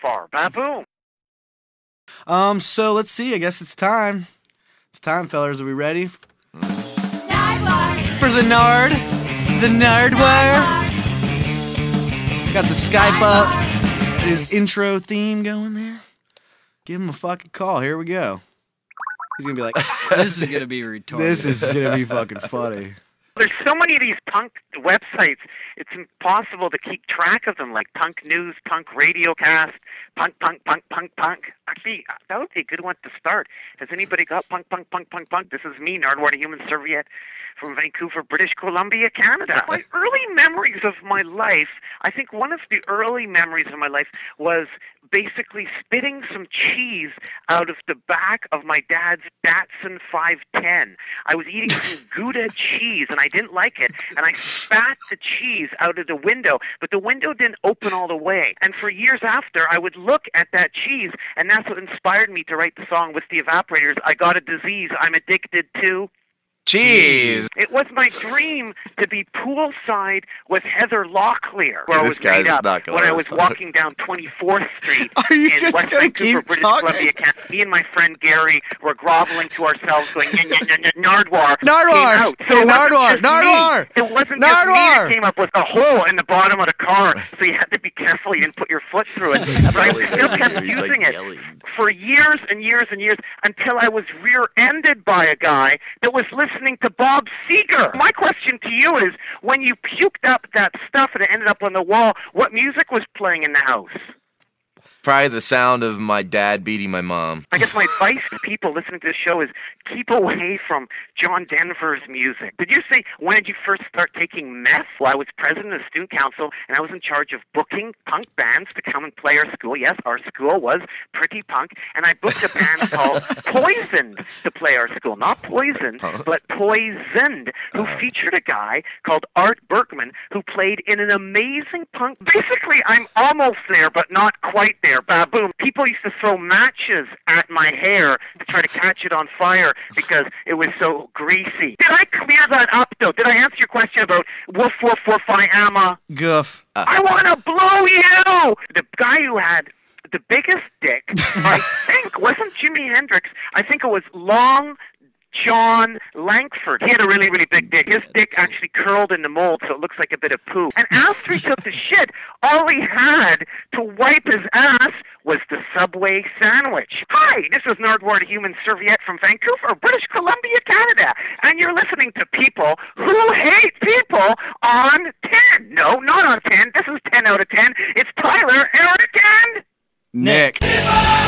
far. Baboom. So let's see. I guess it's time. It's time, fellas. Are we ready? Nardwuar. For the Nardwuar. Got the Skype up. His intro theme going there. Give him a fucking call. Here we go. He's gonna be like, This is gonna be retarded. this is gonna be fucking funny. There's so many of these punk websites, it's impossible to keep track of them, like Punk News, Punk Radiocast, Punk. Actually, that would be a good one to start. Has anybody got Punk? This is me, Nardwuar, the Human Serviette, from Vancouver, British Columbia, Canada. My early memories of my life, I think one of the early memories of my life was basically spitting some cheese out of the back of my dad's Datsun 510. I was eating some Gouda cheese, and I didn't like it, and I spat the cheese out of the window, but the window didn't open all the way. And for years after, I would look at that cheese, and that's what inspired me to write the song with the Evaporators, I Got a Disease I'm Addicted To. Jeez. It was my dream to be poolside with Heather Locklear, where I was made up when I was walking down 24th Street Are you in just West gonna Vancouver, keep British talking? Columbia, Canada. Me and my friend Gary were groveling to ourselves, going, Nardwuar. Nardwuar! Came out. Hey, it wasn't Nardwuar! just Nardwuar! me. It wasn't just me Nardwuar! that came up with a hole in the bottom of the car, so you had to be careful you didn't put your foot through it. But I still kept He's, using like, it yelling. for years and years and years until I was rear-ended by a guy that was listening to Bob Seger. My question to you is, when you puked up that stuff and it ended up on the wall, what music was playing in the house? Probably the sound of my dad beating my mom. I guess my advice to people listening to the show is keep away from John Denver's music. Did you say, when did you first start taking meth? Well, I was president of the student council, and I was in charge of booking punk bands to come and play our school. Yes, our school was pretty punk, and I booked a band called Poisoned to play our school. Not Poisoned, but Poisoned, who featured a guy called Art Berkman, who played in an amazing punk. Basically, I'm almost there, but not quite there. Baboom. People used to throw matches at my hair to try to catch it on fire because it was so greasy. Did I clear that up, though? Did I answer your question about Wolf 445 Amma? Goof. I want to blow you! The guy who had the biggest dick, I think, wasn't Jimi Hendrix. I think it was Long John Langford. He had a really, really big dick. His dick actually curled in the mold, so it looks like a bit of poo. And after he took the shit, all he had to wipe his ass was the Subway sandwich. Hi, this is Nardwuar, the Human Serviette from Vancouver, British Columbia, Canada. And you're listening to people who hate people on 10. No, not on 10. This is 10 out of 10. It's Tyler out of 10. Nick. People!